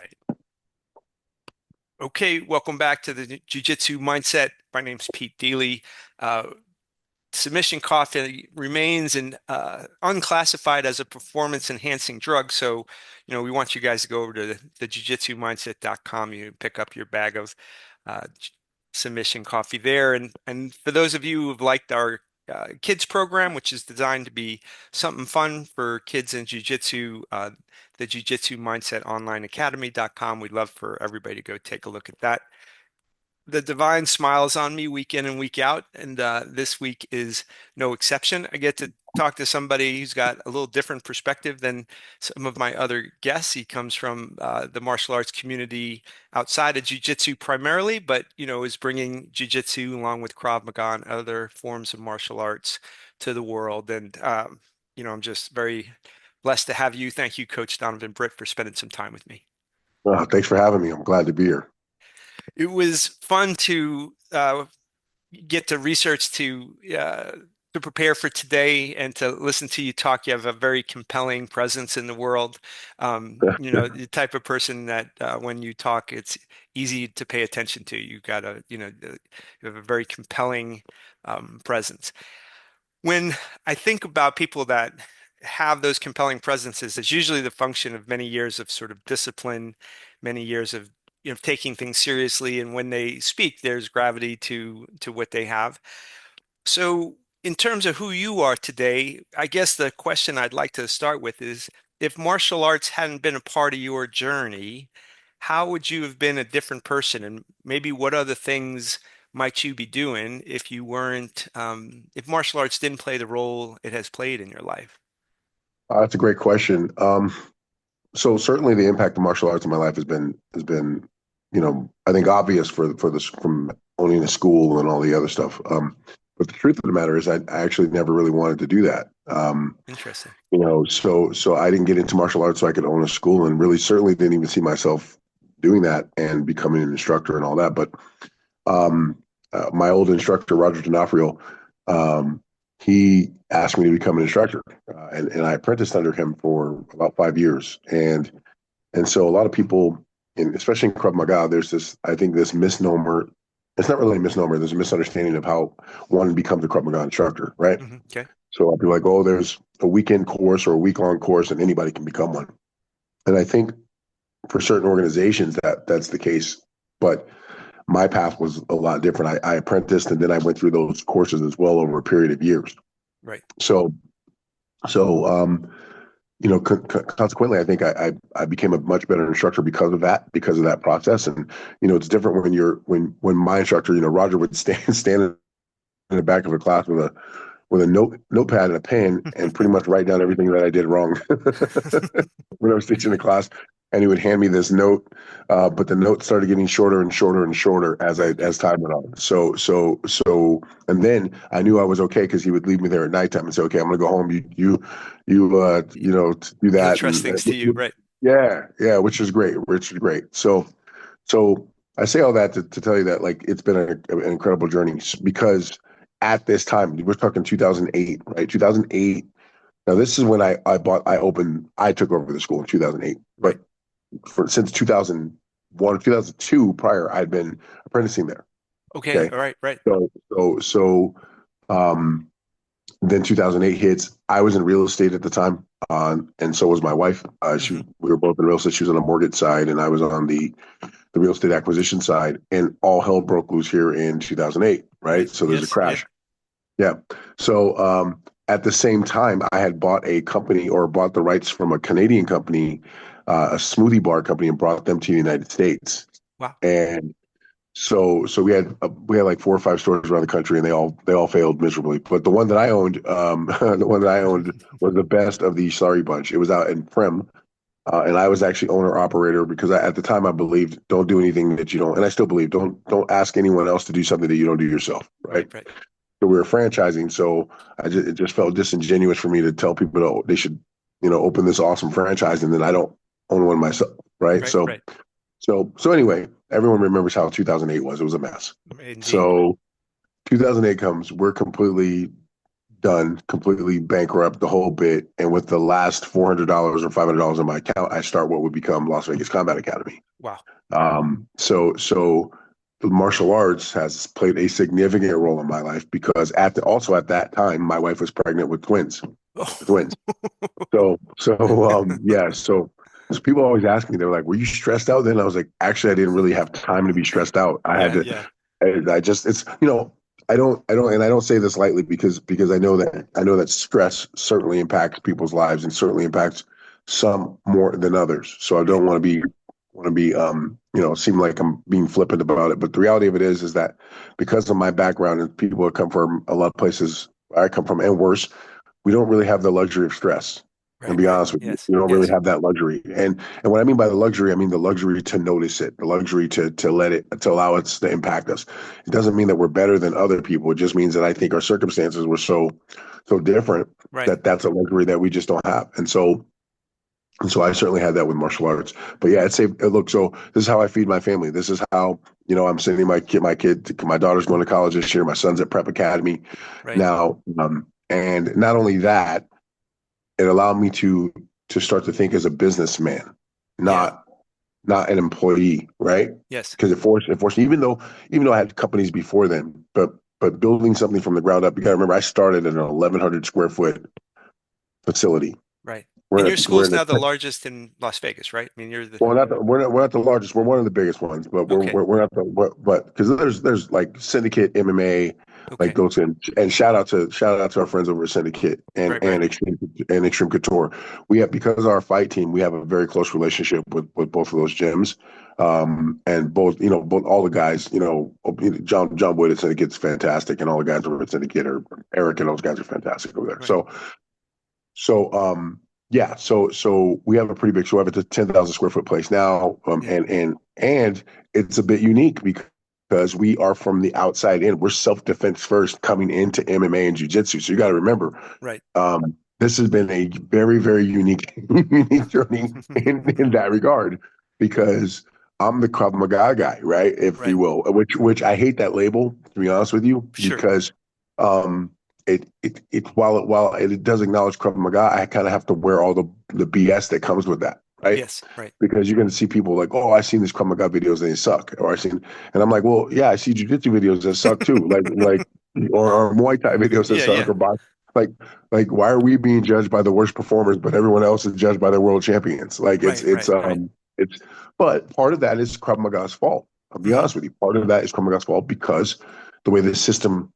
Right. Okay, welcome back to the Jiu-Jitsu Mindset. My name's Pete Deeley. Uh, Submission coffee remains unclassified as a performance-enhancing drug. So, we want you guys to go over to the jiu-jitsu-mindset.com. You can pick up your bag of submission coffee there. And for those of you who've liked our kids program, which is designed to be something fun for kids in jiu-jitsu, the Jiu-Jitsu Mindset Online Academy.com. We'd love for everybody to go take a look at that. The divine smiles on me week in and week out, and this week is no exception. I get to talk to somebody who's got a little different perspective than some of my other guests. He comes from the martial arts community outside of jiu-jitsu primarily, but is bringing jiu-jitsu along with Krav Maga and other forms of martial arts to the world. And I'm just very blessed to have you. Thank you, Coach Donovan Britt, for spending some time with me. Thanks for having me. I'm glad to be here. It was fun to get to research to prepare for today and to listen to you talk. You have a very compelling presence in the world. The type of person that when you talk, it's easy to pay attention to. You have a very compelling presence. When I think about people that have those compelling presences, it's usually the function of many years of sort of discipline, many years of taking things seriously, and when they speak, there's gravity to what they have. So, in terms of who you are today, I guess the question I'd like to start with is, if martial arts hadn't been a part of your journey, how would you have been a different person? And maybe what other things might you be doing if you weren't, if martial arts didn't play the role it has played in your life? That's a great question. So certainly the impact of martial arts in my life has been, I think obvious for this from owning a school and all the other stuff. But the truth of the matter is, I actually never really wanted to do that. Interesting. So I didn't get into martial arts so I could own a school, and really certainly didn't even see myself doing that and becoming an instructor and all that. But my old instructor, Roger Donofrio, um, he asked me to become an instructor, and I apprenticed under him for about 5 years. And so a lot of people, especially in Krav Maga, there's I think this misnomer. It's not really a misnomer. There's a misunderstanding of how one becomes a Krav Maga instructor, right? Okay. So I'll be like, oh, there's a weekend course or a week-long course, and anybody can become one. And I think for certain organizations that's the case, but my path was a lot different. I apprenticed, and then I went through those courses as well over a period of years. Right. So consequently, I think I became a much better instructor because of that process. And it's different when my instructor, Roger, would stand in the back of a class with a notepad and a pen and pretty much write down everything that I did wrong when I was teaching the class. And he would hand me this note, but the note started getting shorter and shorter and shorter as time went on. And then I knew I was okay because he would leave me there at nighttime and say, "Okay, I'm going to go home. Do He'll that." trust things to you, right? Yeah, which is great. So I say all that to tell you that like it's been an incredible journey because at this time we're talking 2008, right? 2008. Now this is when I took over the school in 2008, Right. but since 2001, 2002 prior, I'd been apprenticing there. Okay. Okay. All right. Right. So um, then 2008 hits. I was in real estate at the time, and so was my wife. Hmm. We were both in real estate. She was on the mortgage side, and I was on the real estate acquisition side. And all hell broke loose here in 2008. Right. Right. So there's a Yes. Yeah. crash. Yeah. So at the same time, I had bought a company or bought the rights from a Canadian company, a smoothie-bar company, and brought them to the United States. Wow. And so we had like 4 or 5 stores around the country, and they all failed miserably. But the one that I owned, the one that I owned was the best of the Slurry Bunch. It was out in Prem, and I was actually owner operator because at the time I believed don't do anything that you don't, and I still believe don't ask anyone else to do something that you don't do yourself, right? Right. Right. So we were franchising, so it just felt disingenuous for me to tell people they should open this awesome franchise and then I don't own one myself, right? Right. So Right. so anyway, everyone remembers how 2008 was. It was a mess. Indeed. So 2008 comes, we're completely done, completely bankrupt, the whole bit. And with the last $400 or $500 in my account, I start what would become Las Vegas Combat Academy. Wow. So the martial arts has played a significant role in my life because at that time, my wife was pregnant with twins, Oh. yeah. So people always ask me, they're like, were you stressed out then? I was like, actually, I didn't really have time to be stressed out. I had Yeah, to, yeah. I just, it's, and I don't say this lightly because I know that stress certainly impacts people's lives and certainly impacts some more than others. So I Right, don't want to be, seem like I'm being flippant about it. But the reality of it is that because of my background and people that come from a lot of places I come from and worse, we don't really have the luxury of stress. And right, be right. honest with you, Yes, we don't really yes. have that luxury. And what I mean by the luxury, I mean the luxury to notice it, the luxury to let it to allow it to impact us. It doesn't mean that we're better than other people. It just means that I think our circumstances were so different Right, that that's a luxury that we just don't have. And so I certainly had that with martial arts. But yeah, it's a look. So this is how I feed my family. This is how I'm sending my daughter's going to college this year. My son's at prep academy right. now, and not only that, it allowed me to start to think as a businessman, Yeah, not an employee, right? yes, Because it forced even though I had companies before then, but building something from the ground up. You got to remember, I started in an 1,100 square foot facility. right. We're And in your a, we're school's in now the a largest in Las Vegas, right? I mean, you're the Well, we're not the largest. We're one of the biggest ones, but okay, we're not the but because there's like Syndicate MMA, like okay. those and shout out to our friends over at Syndicate Right, right, and Extreme Couture. We have because of our fight team, we have a very close relationship with both of those gyms. And both all the guys, John Wood at Syndicate's fantastic, and all the guys over at Syndicate are Eric and those guys are fantastic over there. right. Yeah, so we have a pretty big. So we have a 10,000 square foot place now, Yeah, and it's a bit unique because we are from the outside in. We're self defense first, coming into MMA and jiu-jitsu. So you got to remember, right. this has been a very very unique unique journey in that regard because I'm the Krav Maga guy, right, if you Right. will, which I hate that label, to be honest with you, Sure. because um while it does acknowledge Krav Maga, I kind of have to wear all the BS that comes with that, right? Yes, right. Because you're going to see people like, oh, I've seen these Krav Maga videos and they suck, and I'm like, well, yeah, I see Jiu-Jitsu videos that suck too, or Muay Thai videos that Yeah, suck, yeah. or like, why are we being judged by the worst performers, but everyone else is judged by the world champions? Like, Right, right, right, but part of that is Krav Maga's fault. I'll be hmm honest with you. Part of that is Krav Maga's fault because the way the system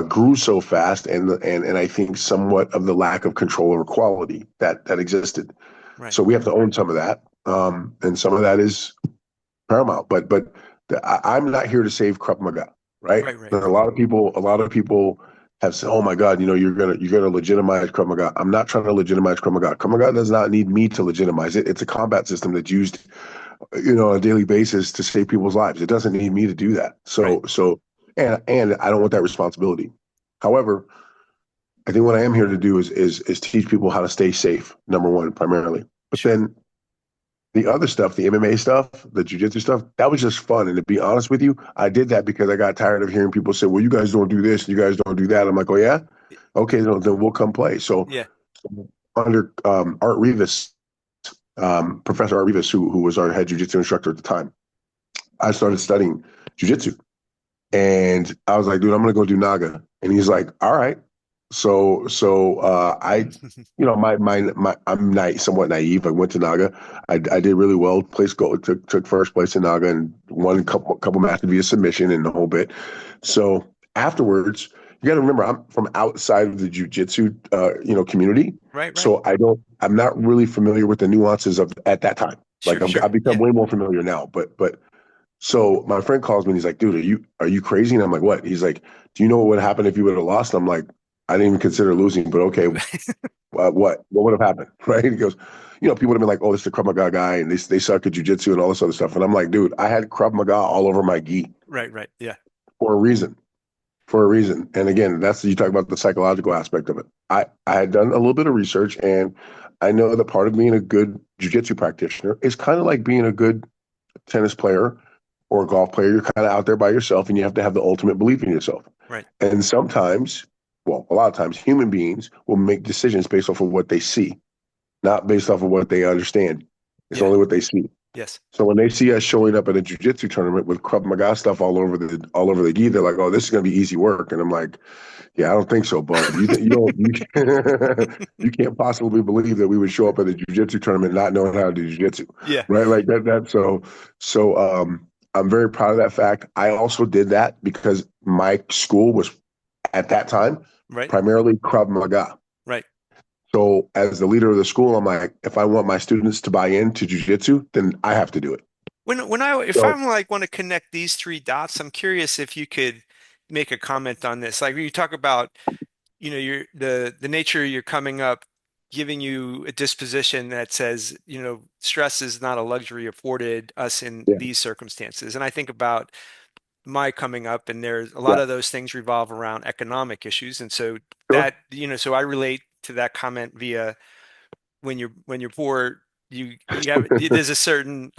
grew so fast, and I think somewhat of the lack of control over quality that existed. right, So we have to own some of that, and some of that is paramount. But I'm not here to save Krav Maga, right? right, right, And a lot of people have said, "Oh my God, you're gonna legitimize Krav Maga." I'm not trying to legitimize Krav Maga. Krav Maga does not need me to legitimize it. It's a combat system that's used, on a daily basis to save people's lives. It doesn't need me to do that. right. And I don't want that responsibility. However, I think what I am here to do is teach people how to stay safe, number one, primarily. But Sure. then the other stuff, the MMA stuff, the jiu-jitsu stuff, that was just fun. And to be honest with you, I did that because I got tired of hearing people say, well, you guys don't do this, you guys don't do that. I'm like, oh yeah? Okay, then we'll come play. So Yeah. under Art Rivas, Professor Art Rivas, who was our head jiu-jitsu instructor at the time, I started studying jiu-jitsu. And I was like, dude, I'm gonna go do NAGA. And he's like, all right. I, I'm somewhat naive. I went to NAGA. I did really well. Took first place in NAGA and won a couple matches via submission and the whole bit. So afterwards, you got to remember, I'm from outside of the jujitsu, community. Right, right. So I'm not really familiar with the nuances of at that time. Like Sure, sure. I've become Yeah. way more familiar now, but so my friend calls me and he's like, dude, are you crazy? And I'm like, what? He's like, do you know what would happen if you would have lost? I'm like, I didn't even consider losing, but okay, what would have happened? Right? He goes, people would have been like, oh, this is the Krav Maga guy, and they suck at jujitsu and all this other stuff. And I'm like, dude, I had Krav Maga all over my gi Right, right. Yeah. for a reason. For a reason. And again, that's you talk about the psychological aspect of it. I had done a little bit of research, and I know that part of being a good jujitsu practitioner is kind of like being a good tennis player or a golf player. You're kind of out there by yourself, and you have to have the ultimate belief in yourself. Right. And sometimes well, a lot of times human beings will make decisions based off of what they see, not based off of what they understand. It's Yeah. only what they see. Yes. So when they see us showing up at a jiu-jitsu tournament with Krav Maga stuff all over the gi, they're like, "Oh, this is gonna be easy work." And I'm like, "Yeah, I don't think so, bud. You don't you can't possibly believe that we would show up at a jiu-jitsu tournament not knowing how to do jiu-jitsu, Yeah. right? Like that. So I'm very proud of that fact. I also did that because my school was at that time Right. primarily Krav Maga. Right. So as the leader of the school, I'm like, if I want my students to buy into jiu-jitsu, then I have to do it. If So I'm like want to connect these three dots, I'm curious if you could make a comment on this. Like when you talk about, your the nature you're coming up, giving you a disposition that says, stress is not a luxury afforded us in yeah, these circumstances. And I think about my coming up, and there's a lot yeah, of those things revolve around economic issues. And so sure. so I relate to that comment via when you're poor, you have there's a certain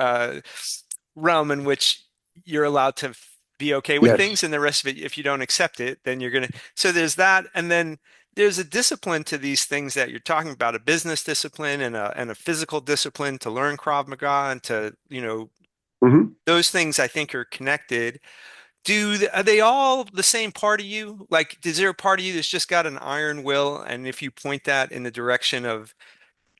realm in which you're allowed to be okay with Yes. things, and the rest of it, if you don't accept it, then you're gonna. So there's that, and then there's a discipline to these things that you're talking about, a business discipline and a physical discipline to learn Krav Maga and to, Hmm. those things I think are connected. Are they all the same part of you? Like, is there a part of you that's just got an iron will, and if you point that in the direction of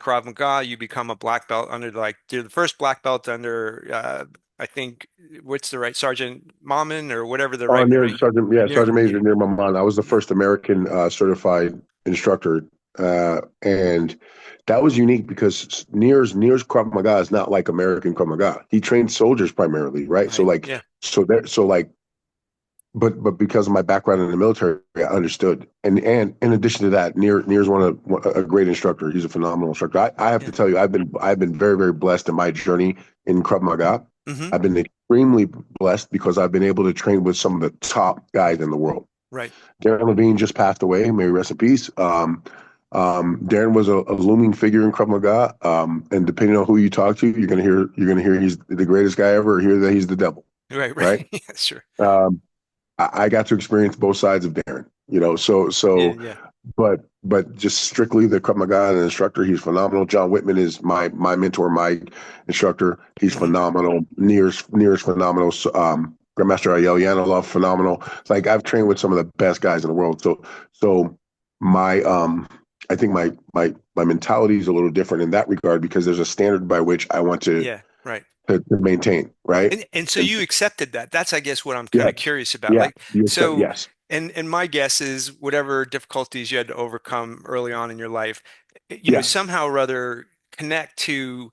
Krav Maga, you become a black belt under like you're the first black belt under I think what's the right Sergeant Maman or whatever the right Near Sergeant, yeah, near Sergeant yeah Major Near Maman. I was the first American certified instructor, and that was unique because Near's Krav Maga is not like American Krav Maga. He trained soldiers primarily, right? So right like, yeah so like, but because of my background in the military, I understood. And in addition to that, Near's a great instructor. He's a phenomenal instructor. I have yeah to tell you, I've been very very blessed in my journey in Krav Maga. hmm I've been extremely blessed because I've been able to train with some of the top guys in the world. right Darren Levine just passed away. May he rest in peace. Darren was a looming figure in Krav Maga, and depending on who you talk to, you're gonna hear he's the greatest guy ever, or hear that he's the devil, right right? right yeah sure Um, I got to experience both sides of Darren, yeah so, yeah but just strictly the Krav Maga and instructor, he's phenomenal. John Whitman is my mentor, my instructor. He's hmm phenomenal. Near's phenomenal. Grandmaster Ayel Yanilov, phenomenal. Like I've trained with some of the best guys in the world. So my I think my mentality is a little different in that regard because there's a standard by which I want to yeah right to maintain, right? and so And you accepted that. That's, I guess, what I'm kind of yes, curious about. yeah, Like, you accept, so, yes, and my guess is whatever difficulties you had to overcome early on in your life, yeah, somehow or other connect to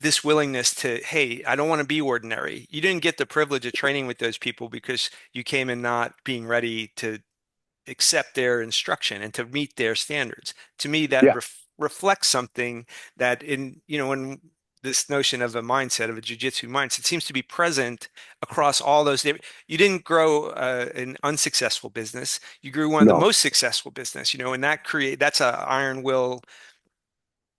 this willingness to, hey, I don't want to be ordinary. You didn't get the privilege of training with those people because you came in not being ready to accept their instruction and to meet their standards. To me, that yeah. reflects something that in this notion of a mindset, of a jiu-jitsu mindset, seems to be present across all those. You didn't grow an unsuccessful business. You grew one of the No, most successful business, and that's a iron will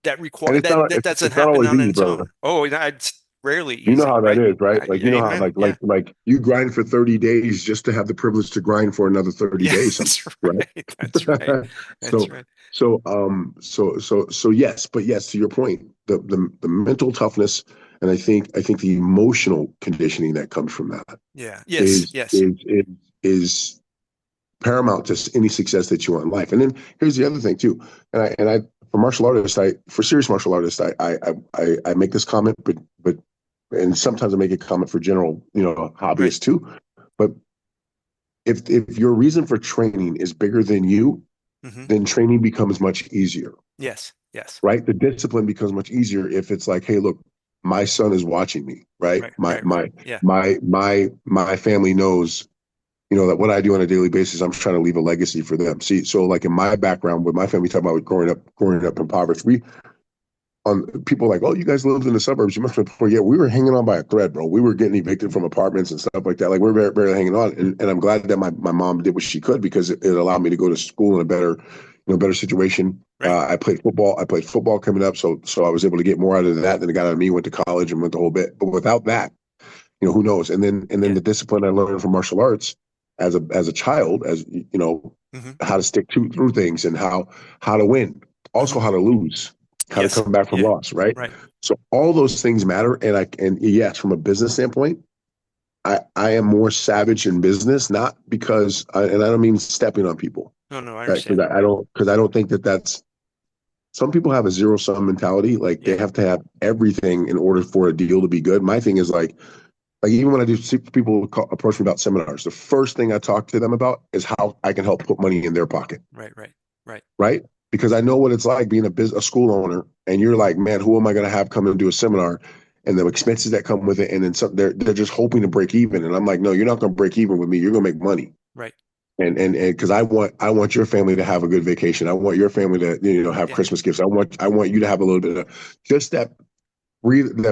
that and require it's not that it's, doesn't it's not happen always on easy, its brother. own. Oh, it's rarely You know easy, how that right? is, right? Like you know how Amen. Yeah. like you grind for 30 days just to have the privilege to grind for another 30 Yeah, days that's sometimes, right. That's right. right? That's so right. so yes, but yes, to your point, the mental toughness and I think the emotional conditioning that comes from that Yeah. Yes. is Yes. is is is paramount to any success that you want in life. And then here's the other thing too. And I for serious martial artists, I make this comment, but and sometimes I make a comment for general, Right. hobbyists too. But if your reason for training is bigger than you, hmm then training becomes much easier, Yes. Yes. right? The discipline becomes much easier if it's like, hey, look, my son is watching me, right? Right. My Right. Right. my Yeah. my family knows, that what I do on a daily basis, I'm just trying to leave a legacy for them. See, so like in my background with my family, talking about growing up impoverished, we on people like, oh, you guys lived in the suburbs. You must have been poor. Yeah, we were hanging on by a thread, bro. We were getting evicted from apartments and stuff like that. Like we're barely hanging on. And I'm glad that my mom did what she could because it allowed me to go to school in a better situation. Right. I played football. I played football coming up, so I was able to get more out of that than it got out of me. Went to college and went the whole bit. But without that, who knows? And then Yeah. the discipline I learned from martial arts. as a child, Hmm. how to stick through things and how to win, also Hmm. how to lose, how to Yes. come back from Yeah. loss, right? Right. So all those things matter. And yes, from a business standpoint, I am more savage in business, not because and I don't mean stepping on people, No, no, I right? understand. Because I don't think that that's some people have a zero sum mentality. Like they Yeah. have to have everything in order for a deal to be good. My thing is like even when I do see people approach me about seminars, the first thing I talk to them about is how I can help put money in their pocket, Right. Right. Right. right? Because I know what it's like being a school owner, and you're like, man, who am I going to have come and do a seminar, and the expenses that come with it, and then they're just hoping to break even, and I'm like, no, you're not going to break even with me. You're going to make money, Right. and because I want your family to have a good vacation. I want your family to have Yeah. Christmas gifts. I want you to have a little bit of just that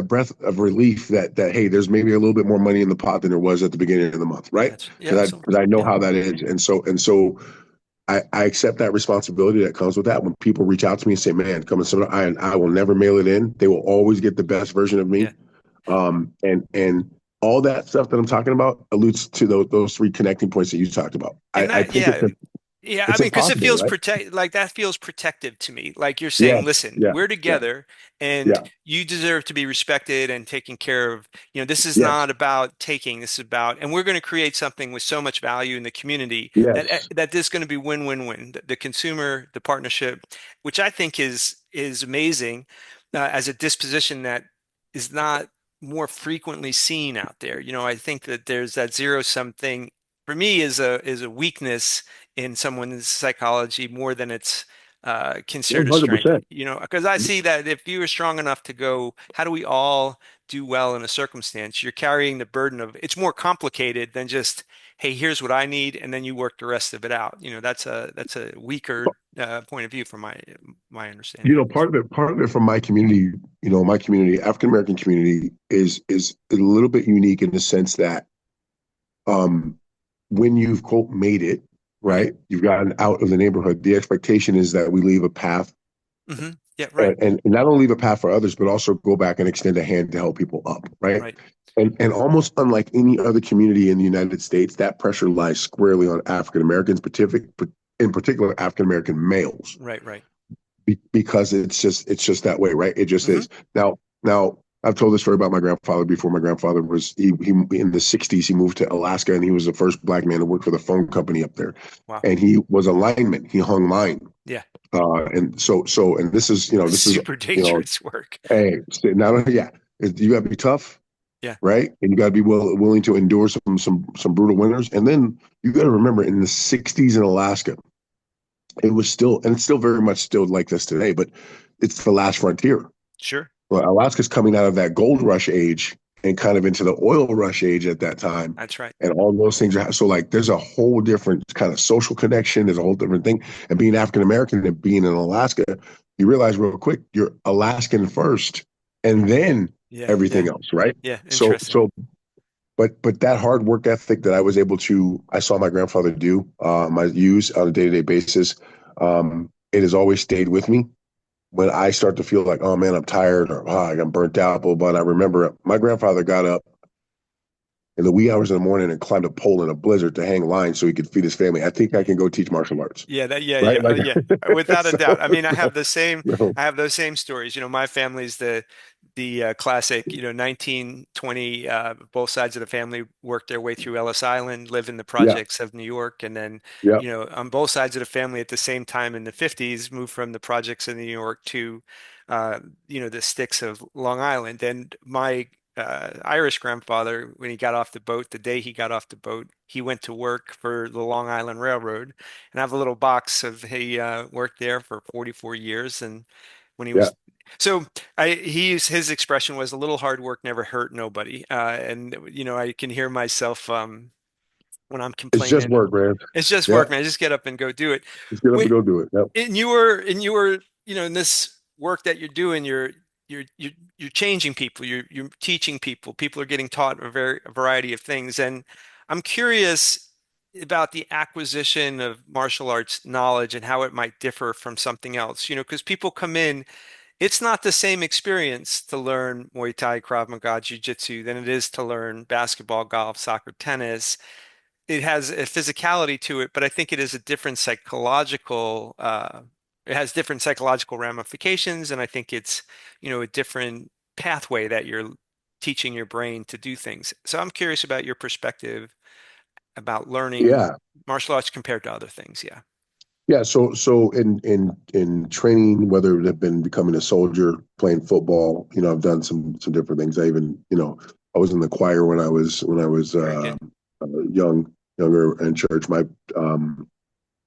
breath of relief that hey, there's maybe a little bit more money in the pot than there was at the beginning of the month, right? That's yeah. Because I Absolutely. because I know Yeah. how that is, and so I accept that responsibility that comes with that. When people reach out to me and say, "Man, come and seminar," I will never mail it in. They will always get the best version of Yeah. me, and all that stuff that I'm talking about alludes to those three connecting points that you talked about. And I that, think yeah, yeah. I it's mean, because it impossible, feels right? like that feels protective to me. Like you're saying, Yes, listen, yeah, we're yeah, together and yeah, you deserve to be respected and taken care of. This is yes, not about taking, this is about, and we're going to create something with so much value in the community yes. that this is going to be win-win-win. The consumer, the partnership, which I think is amazing as a disposition that is not more frequently seen out there. I think that there's that zero-sum thing for me is a weakness in someone's psychology more than it's considered a strength. 100%. Because I see that if you are strong enough to go, how do we all do well in a circumstance? You're carrying the burden of it's more complicated than just, hey, here's what I need, and then you work the rest of it out. That's a weaker point of view from my understanding, I guess. Part of it from my community, my community, African American community is a little bit unique in the sense that um when you've quote made it, Hmm. right? You've gotten out of the neighborhood. The expectation is that we leave a path Hmm. Yeah, right, and not only leave a path for others, but also go back and extend a hand to help people up, right? right. And almost unlike any other community in the United States, that pressure lies squarely on African Americans, in particular African American males, Right, right. because it's just that way, right? It just Hmm. is. Now I've told this story about my grandfather before. My grandfather was he in the '60s. He moved to Alaska, and he was the first black man to work for the phone company up there. Wow. And he was a lineman. He hung line. Yeah. And and this is Super dangerous work. hey, not only yeah, you got to be tough, Yeah. right? And you got to be willing to endure some brutal winters. And then you got to remember, in the '60s in Alaska, it was still, and it's still very much still like this today, but it's the last frontier. Sure. Well, Alaska's coming out of that gold rush age and kind of into the oil rush age at that time. That's right. And all those things are so like there's a whole different kind of social connection. There's a whole different thing. And being African American and being in Alaska, you realize real quick you're Alaskan first and then Yeah. everything Yeah. else, right? Yeah. So Interesting. so but that hard work ethic that I saw my grandfather do, I use on a day-to-day basis, it has always stayed with me when I start to feel like, oh man, I'm tired or I'm burnt out, blah, blah. And I remember my grandfather got up in the wee hours of the morning and climbed a pole in a blizzard to hang lines so he could feed his family. I think I Yeah. can go teach martial arts, Yeah, right? Like, yeah, without a so, doubt. I mean, I have the same, so, I have those same stories. My family's the classic, 1920, both sides of the family worked their way through Ellis Island, live in the yeah, projects of New York, and then, yeah, on both sides of the family at the same time in the 50s, moved from the projects of New York to, uh, the sticks of Long Island. And my Irish grandfather, when he got off the boat, the day he got off the boat, he went to work for the Long Island Railroad. And I have a little box of he worked there for 44 years. And when he yeah. was so his expression was a little hard work never hurt nobody. And I can hear myself when I'm It's just complaining. work, man. It's just Yeah, work, man. Just get up and go do it. just get up and go do it. Yep. And you were, in this work that you're doing, you're changing people, you're teaching people. People are getting taught a variety of things. And I'm curious about the acquisition of martial arts knowledge and how it might differ from something else. Because people come in, it's not the same experience to learn Muay Thai, Krav Maga, Jiu-Jitsu than it is to learn basketball, golf, soccer, tennis. it has a physicality to it, but I think it is a different psychological, it has different psychological ramifications, and I think it's, a different pathway that you're teaching your brain to do things. So I'm curious about your perspective about learning Yeah. martial arts compared to other things. Yeah. Yeah, so in training, whether it have been becoming a soldier, playing football, I've done some different things. I even, I was in the choir when I was Very good. younger in church. My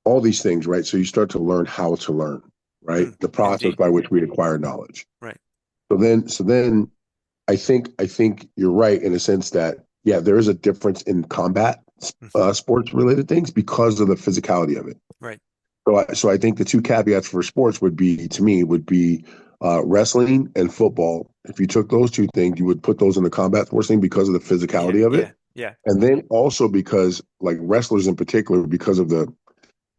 all these things, right? So you start to learn how to learn, right? The process Indeed. by which we acquire knowledge. Right. So then I think you're right in a sense that yeah, there is a difference in combat Mhm. sports related things because of the physicality of it. Right. So I think the two caveats for sports would be, to me, would be wrestling and football. If you took those two things, you would put those in the combat sports thing because of the Yeah. physicality of Yeah. it. Yeah. And then also because, like wrestlers in particular, because of the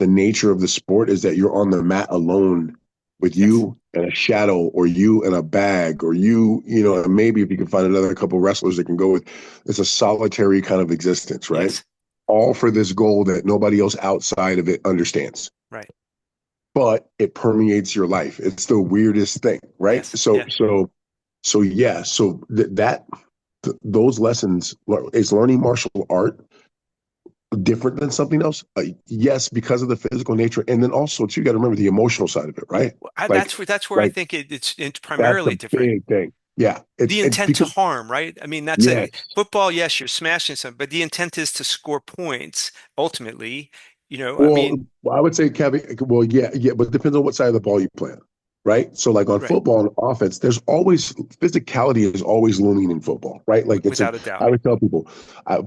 nature of the sport is that you're on the mat alone with Yes. you and a shadow or you and a bag or you, Yeah. and maybe if you can find another couple of wrestlers that can go with, it's a solitary kind of existence, right? Yes. All for this goal that nobody else outside of it understands, Right. but it permeates your life. It's the weirdest thing, right? Yes. So Yeah. so so yeah, so those lessons is learning martial art different than something else? Yes, because of the physical nature, and then also too, you got to remember the emotional side of it, right? Well, Like that's where I like think it's that's primarily the different. big thing. Yeah, The it's intent to because harm, right? I mean, that's a yes. football. Yes, you're smashing some, but the intent is to score points. Ultimately, I Well, mean, I would say Kevin. Well, yeah, but it depends on what side of the ball you play on, right? So, like on right, football and offense, there's always physicality is always looming in football, right? Like it's a. without a doubt. I would tell people,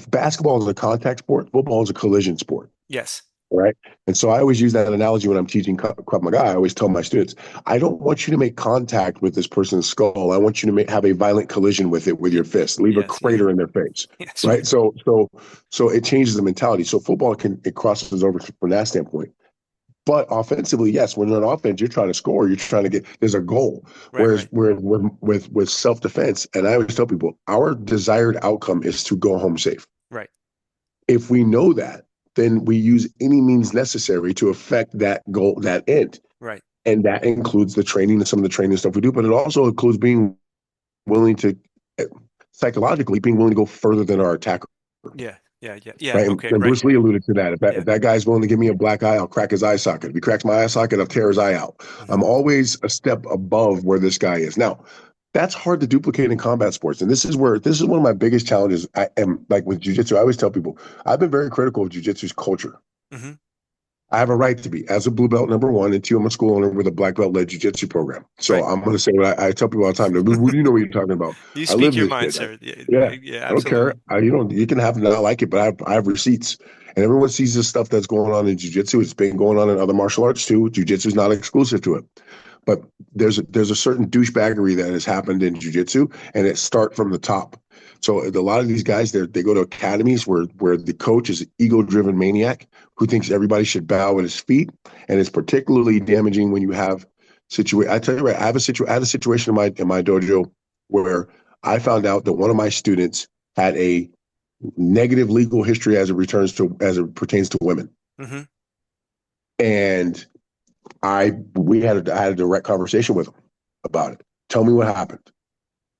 basketball is a contact sport. Football is a collision sport. Yes. Right. And so I always use that analogy when I'm teaching Krav Maga. I always tell my students, I don't want you to make contact with this person's skull. I want you to have a violent collision with it with your fist, leave a Yes. Yeah. crater in their face. Yes. Right. So it changes the mentality. So football it crosses over from that standpoint. But offensively, yes, when you're on offense, you're trying to score. You're trying to there's a goal. Right. Whereas Right. with self defense, and I always tell people, our desired outcome is to go home safe. Right. If we know that, then we use any means necessary to affect that goal, that end. Right. And that includes the training and some of the training stuff we do, but it also includes being willing to, psychologically, being willing to go further than our attacker. Yeah. Yeah. Yeah. Yeah. Right. Okay. And Right. Bruce Lee alluded to that. If that, Yeah. if that guy's willing to give me a black eye, I'll crack his eye socket. If he cracks my eye socket, I'll tear his eye out. Hmm. I'm always a step above where this guy is. Now, that's hard to duplicate in combat sports. And this is one of my biggest challenges. I am like with jujitsu, I always tell people, I've been very critical of jujitsu's culture. Hmm. I have a right to be. As a blue belt, number one, and two, I'm a school owner with a black belt led jiu-jitsu program. So Right. I'm going to say what I tell people all the time. What do you know what you're talking about? You I speak live your this mind, shit. sir. Yeah. Yeah, Yeah. I don't care. Absolutely. You can have to not like it, but I have receipts. And everyone sees this stuff that's going on in jiu-jitsu. It's been going on in other martial arts too. Jiu-jitsu is not exclusive to it. But there's a certain douchebaggery that has happened in jiu-jitsu, and it start from the top. So a lot of these guys, they go to academies where the coach is an ego-driven maniac who thinks everybody should bow at his feet, and it's particularly damaging when you have situation. I tell you right, I had a situation in my dojo where I found out that one of my students had a negative legal history as it pertains to women, Hmm. and I had a direct conversation with him about it. Tell me what happened.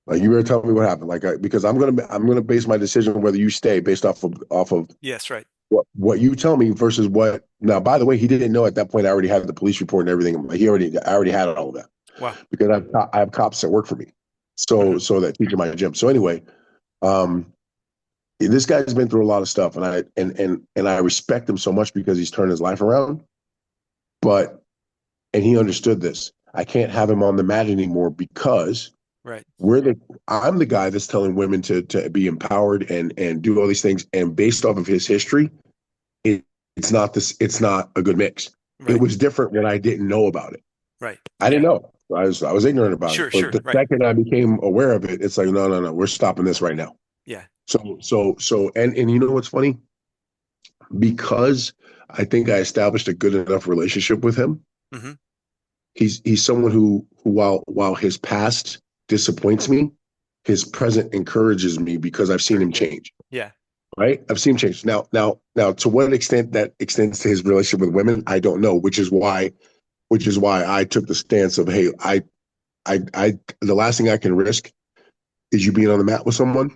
Like you better tell me what happened. Because I'm gonna base my decision on whether you stay based off of Yes. Right. what you tell me versus what. Now, by the way, he didn't know at that point. I already had the police report and everything. I already had all of that Wow. because I have cops that work for me. Hmm. So that teach in my gym. So anyway, um, this guy's been through a lot of stuff, and I respect him so much because he's turned his life around. But and he understood this. I can't have him on the mat anymore because Right. I'm the guy that's telling women to be empowered and do all these things. And based off of his history, it, it's not a good mix. It Right. was different when I didn't know about it. Right. I didn't Yeah. know. I was ignorant about it. Sure. But Sure. the Right. second I became aware of it, it's like, no, we're stopping this right now. Yeah. And you know what's funny? Because I think I established a good enough relationship with him. Hmm. He's someone who while his past disappoints me, his present encourages me because I've seen Very him good. change. Yeah. right? I've seen him change. Now, to what extent that extends to his relationship with women, I don't know. Which is why I took the stance of, hey, the last thing I can risk is you being on the mat with someone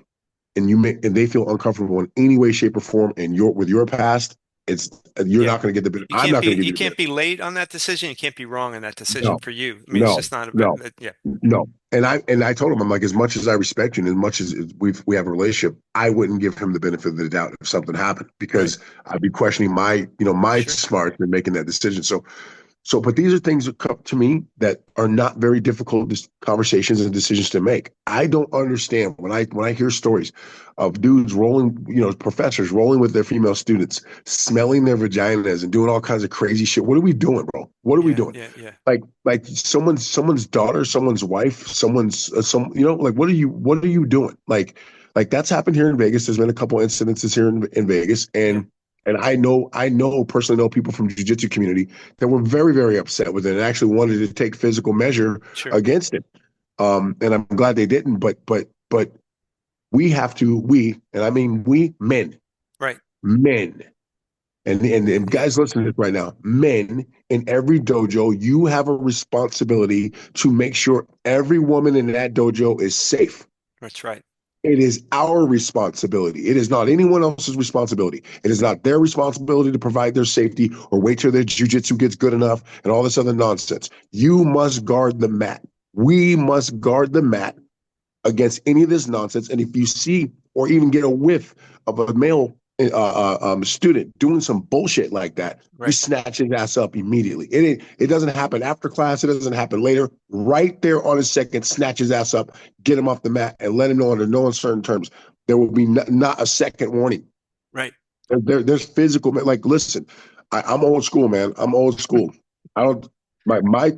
and they feel uncomfortable in any way, shape, or form, and with your past, it's you're Yeah. not going to get the benefit. I'm not going to give You you the can't benefit. be late on that decision. You can't be wrong on that decision No, for you. I mean, it's no, just not about no. yeah, No. And I told him, I'm like, as much as I respect you and as much as we have a relationship, I wouldn't give him the benefit of the doubt if something happened right. because I'd be questioning my Sure. smarts in making that decision. But these are things that come to me that are not very difficult conversations and decisions to make. I don't understand when I hear stories of dudes rolling, professors rolling with their female students, smelling their vaginas and doing all kinds of crazy shit. What are we doing, bro? What are we Yeah, doing? yeah, yeah. Like someone's daughter, someone's wife, like what are you doing? Like that's happened here in Vegas. There's been a couple incidences here in Vegas, Yeah, and I personally know people from jiu-jitsu community that were very, very upset with it and actually wanted to take physical measure sure. against it. And I'm glad they didn't, but and I mean we Right. men, and Yeah, guys listen to this right now. Men in every dojo, you have a responsibility to make sure every woman in that dojo is safe. that's right. It is our responsibility. It is not anyone else's responsibility. It is not their responsibility to provide their safety or wait till their jujitsu gets good enough and all this other nonsense. You must guard the mat. We must guard the mat against any of this nonsense. And if you see or even get a whiff of a male student doing some bullshit like that, you Right. snatch his ass up immediately. It doesn't happen after class. It doesn't happen later. Right there on his second, snatch his ass up, get him off the mat, and let him know under no uncertain terms. There will be not a second warning. Right. There's physical, like, listen, I'm old school, man. I'm old school. I don't, my, my,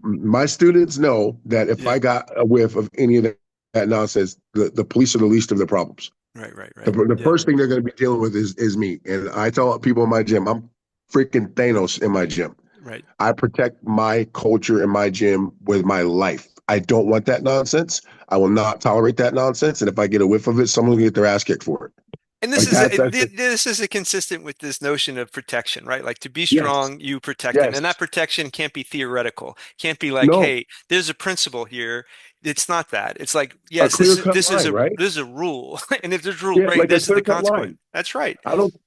my students know that if Yeah. I got a whiff of any of that nonsense, the police are the least of their problems. Right, right, The, right. the Yeah. first thing they're going to be dealing with is me. And I tell people in my gym, I'm freaking Thanos in my gym. Right. I protect my culture in my gym with my life. I don't want that nonsense. I will not tolerate that nonsense. And if I get a whiff of it, someone will get their ass kicked for it. And Like that's this is a consistent with this notion of protection, right? Like to be yes, strong, you protect them. yes, And that protection can't be theoretical. Can't be like, no, hey, there's a principle here. It's not that. It's like, a yes, clear cut line, right? this is a rule. And if there's a rule, Yeah, great, like a this is the clear cut consequence. line. That's right.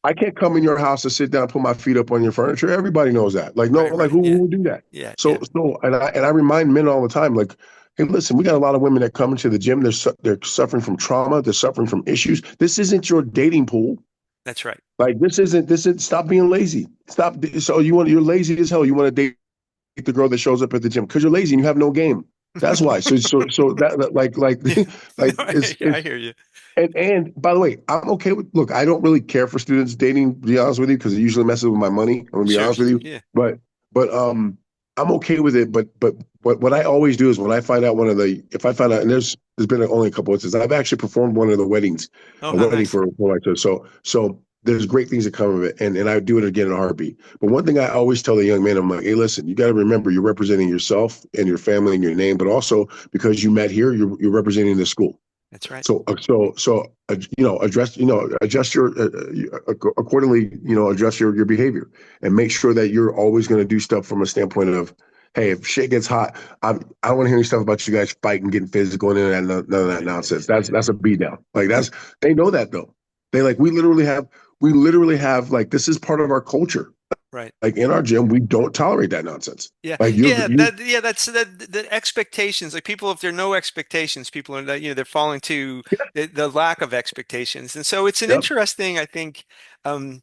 I can't come in your house to sit down, put my feet up on your furniture. Everybody knows that. Like, no, Right, like right. who Yeah. would do that? Yeah, So, yeah. and I remind men all the time, like, hey, listen, we got a lot of women that come into the gym. They're suffering from trauma. They're suffering from issues. This isn't your dating pool. That's right. Like, this is. Stop being lazy. Stop. So you're lazy as hell. You want to date the girl that shows up at the gym because you're lazy and you have no game. That's why. So that like Yeah. No, like it's I hear you. and by the way, I'm okay with look, I don't really care for students dating, to be honest with you, because it usually messes with my money. I'm gonna be Sure. honest with you. Yeah. But I'm okay with it. But what I always do is when I find out if I find out, and there's been only a couple of instances, I've actually performed one of the weddings, Oh, a how wedding nice. for like this. So there's great things that come of it, and I do it again in a heartbeat. But one thing I always tell the young man, I'm like, hey, listen, you got to remember you're representing yourself and your family and your name, but also because you met here, you're representing the school. That's right. Adjust your accordingly. Adjust your behavior and make sure that you're always going to do stuff from a standpoint of, hey, if shit gets hot, I don't want to hear any stuff about you guys fighting, getting physical, and none of that Right, right. Yeah, nonsense. yeah, That's yeah. a beat down. Like they know that though. They like we literally have like this is part of our culture. Right. Like in our gym, we don't tolerate that nonsense. Yeah, Like yeah, you that's the expectations. Like people, if there are no expectations, people are they're falling to the lack of expectations, and so it's an yep. interesting, I think, um,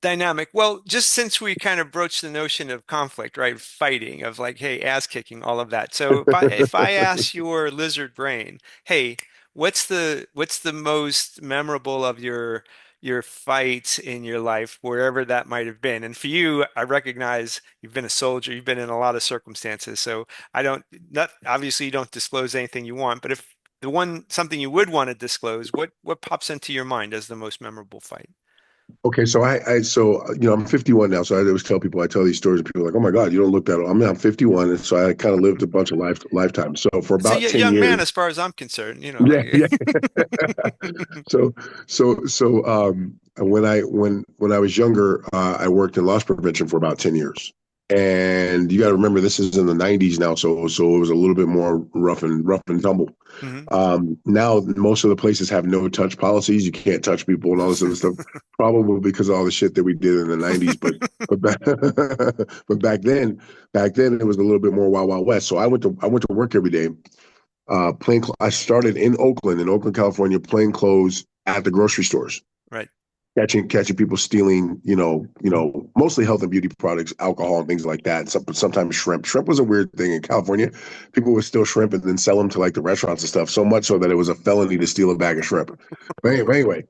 dynamic. Well, just since we kind of broached the notion of conflict, right, fighting, of like, hey, ass kicking, all of that. So if I ask your lizard brain, hey, what's the most memorable of your fights in your life, wherever that might have been. And for you, I recognize you've been a soldier, you've been in a lot of circumstances. So I don't, not obviously you don't disclose anything you want, but if something you would want to disclose, what pops into your mind as the most memorable fight? Okay, so I'm 51 now, so I always tell people, I tell these stories, and people are like, oh my God, you don't look that old. I'm 51, and so I kind of lived a bunch of lifetimes. So for It's a about 10 young years, man as far as I'm concerned, yeah, like yeah. So when I was younger, I worked in loss prevention for about 10 years. And you got to remember this is in the 90s now, so it was a little bit more rough and tumble. Mhm. Now most of the places have no touch policies. You can't touch people and all this other stuff, probably because of all the shit that we did in the 90s. But back, but back then it was a little bit more wild wild west. So I went to work every day. I started in Oakland, California, playing clothes at the grocery stores, Right. catching people stealing, mostly health and beauty products, alcohol and things like that. And sometimes shrimp. Shrimp was a weird thing in California. People would steal shrimp and then sell them to like the restaurants and stuff. So much so that it was a felony to steal a bag of shrimp. But anyway,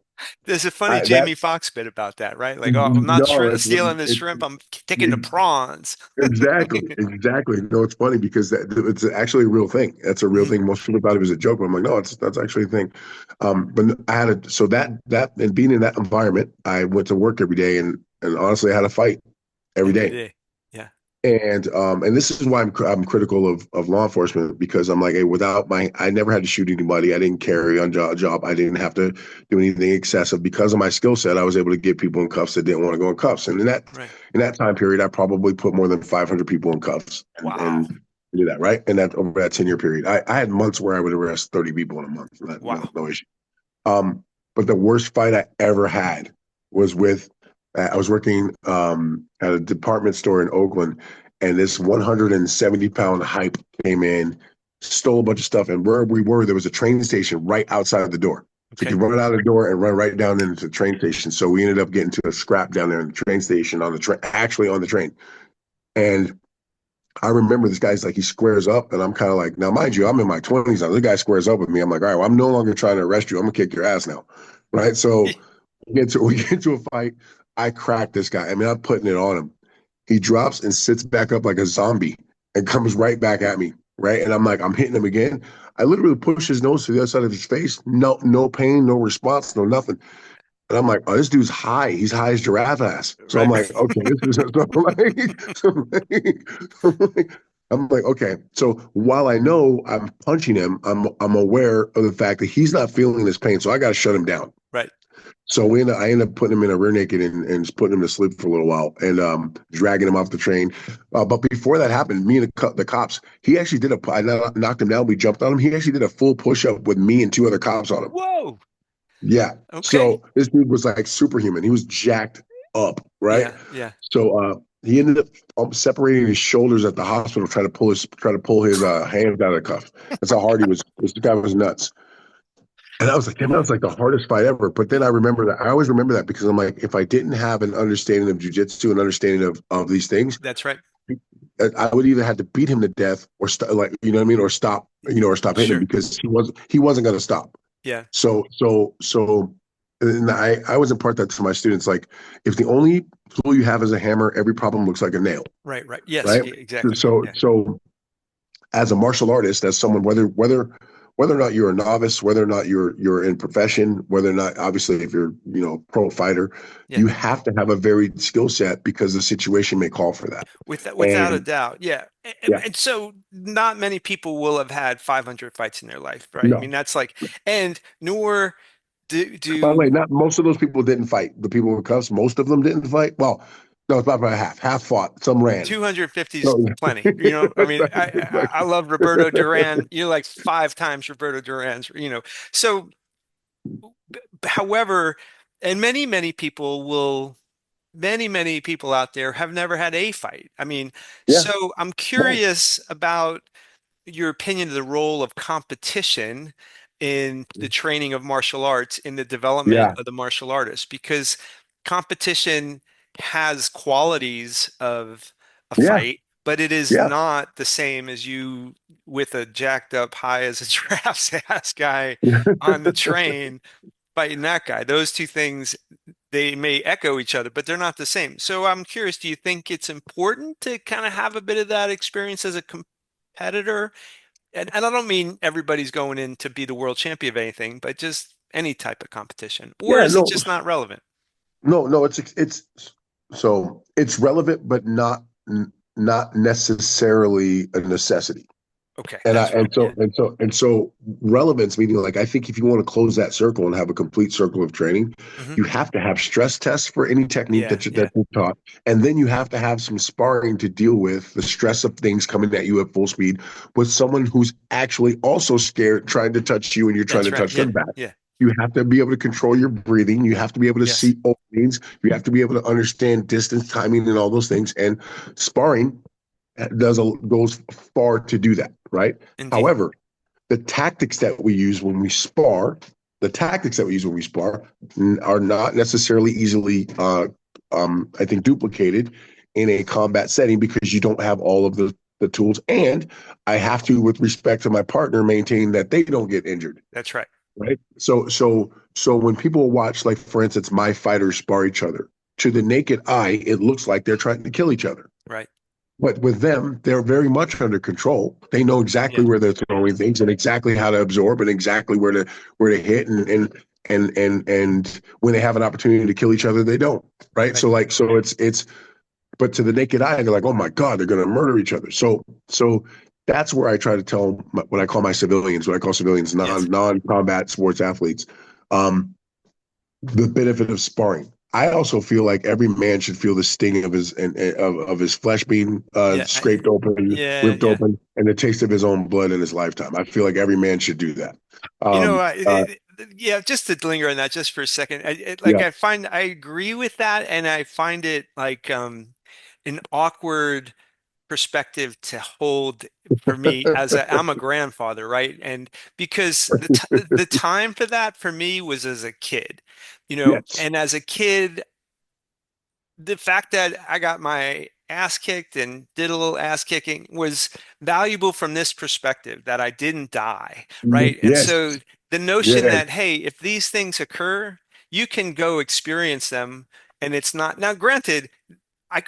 There's a funny I, that Jamie Foxx bit about that, right? Like, oh, I'm not no, stealing this shrimp. I'm taking the it, prawns. exactly, exactly. No, it's funny because it's actually a real thing. That's a real Mhm. thing. Most people thought it was a joke, but I'm like, no, that's actually a thing. But I had so that and being in that environment, I went to work every day, and honestly, I had a fight every Every day. day. Yeah. And this is why I'm critical of law enforcement, because I'm like, hey, I never had to shoot anybody. I didn't carry on job. I didn't have to do anything excessive because of my skill set. I was able to get people in cuffs that didn't want to go in cuffs. And Right. in that time period, I probably put more than 500 people in cuffs Wow. and do that, right. And that over that 10-year period, I had months where I would arrest 30 people in a month. Wow. No issue. But the worst fight I ever had was with I was working at a department store in Oakland, and this 170-pound hype came in, stole a bunch of stuff, and where we were, there was a train station right outside of the door. So you Okay. could run out of the door and run right down into the train station. So we ended up getting to a scrap down there in the train station on the train, actually on the train. And I remember this guy's like, he squares up, and I'm kind of like, now, mind you, I'm in my 20s now. The guy squares up with me. I'm like, all right, well, I'm no longer trying to arrest you. I'm gonna kick your ass now, right? So we get to a fight. I crack this guy. I mean, I'm putting it on him. He drops and sits back up like a zombie and comes right back at me, right? And I'm like, I'm hitting him again. I literally push his nose to the other side of his face. No pain, no response, no nothing. And I'm like, oh, this dude's high. He's high as giraffe ass. So I'm Right. like, okay, this is I'm like, okay. So while I know I'm punching him, I'm aware of the fact that he's not feeling this pain. So I got to shut him down. Right. So I end up putting him in a rear naked and just putting him to sleep for a little while and dragging him off the train. But before that happened, me and the cops, he actually did I knocked him down. We jumped on him. He actually did a full push up with me and two other cops on him. Whoa. Yeah. Okay. So this dude was like superhuman. He was jacked up, right? Yeah. Yeah. So he ended up separating his shoulders at the hospital, trying to pull his hands out of the cuff. That's how hard he was. This guy was nuts. And I was like, damn, that was like the hardest fight ever. But then I remember that. I always remember that because I'm like, if I didn't have an understanding of jujitsu and understanding of these things, That's right. I would either have to beat him to death or like, you know what I mean, or stop hitting him Sure. because he wasn't going to stop. Yeah. So, and I always impart that to my students. Like, if the only tool you have is a hammer, every problem looks like a nail, Right. Right. Yes. right? Exactly. So, Yeah. so as a martial artist, as someone, whether or not you're a novice, whether or not you're in profession, whether or not, obviously, if you're pro fighter, Yeah. you have to have a varied skill set because the situation may call for that. Without a And doubt. Yeah. And, yeah, and so not many people will have had 500 fights in their life, right? I mean, no. that's like, and nor By the way, do not most of those people didn't fight. The people with cuffs, most of them didn't fight. Well, no, it's about probably half. Half fought. Some ran. 250 is So, plenty. I mean, I love Roberto Duran. Like 5 times Roberto Duran's. So, however, and many people out there have never had a fight. I mean, yeah, so I'm no, curious about your opinion of the role of competition in the training of martial arts, in the development yeah, of the martial artist, because competition has qualities of a yeah, fight, but it is yeah, not the same as you with a jacked up high as a giraffe's ass guy on the train fighting that guy. Those two things, they may echo each other, but they're not the same. So I'm curious, do you think it's important to kind of have a bit of that experience as a competitor? And I don't mean everybody's going in to be the world champion of anything, but just any type of competition. Or yeah. is it No, just not relevant? no, so it's relevant, but not necessarily a necessity. Okay, And I that's right. Yeah. and so relevance meaning like I think if you want to close that circle and have a complete circle of training, Hmm. you have to have stress tests for any technique Yeah. that Yeah. you're taught, and then you have to have some sparring to deal with the stress of things coming at you at full speed with someone who's actually also scared trying to touch you and you're trying That's to right. touch Yeah. them back. Yeah. You have to be able to control your breathing. You have to be able to Yes. see openings. You have to be able to understand distance, timing, and all those things. And sparring goes far to do that, right? Indeed. However, the tactics that we use when we spar, the tactics that we use when we spar are not necessarily easily, I think, duplicated in a combat setting because you don't have all of the tools. And I have to, with respect to my partner, maintain that they don't get injured. That's right. Right. So when people watch, like for instance, my fighters spar each other, to the naked eye, it looks like they're trying to kill each other. Right. But with them, they're very much under control. They know exactly Yeah. where they're throwing things and exactly how to absorb and exactly where to hit and when they have an opportunity to kill each other, they don't. Right. Right. So it's but to the naked eye, they're like, oh my God, they're gonna murder each other. So that's where I try to tell what I call my civilians, what I call civilians, Yes. non-combat sports athletes, um, the benefit of sparring. I also feel like every man should feel the sting of his flesh being Yeah. scraped open, Yeah. ripped Yeah. open, and the taste of his own blood in his lifetime. I feel like every man should do that. You know, Um, uh, yeah, just to linger on that just for a second. yeah, I agree with that, and I find it like an awkward perspective to hold for me as I'm a grandfather, right? And because the time for that for me was as a kid, yes, and as a kid, the fact that I got my ass kicked and did a little ass kicking was valuable from this perspective that I didn't die, right? And yes, so the notion yes, that, hey, if these things occur, you can go experience them and it's not. Now, granted, I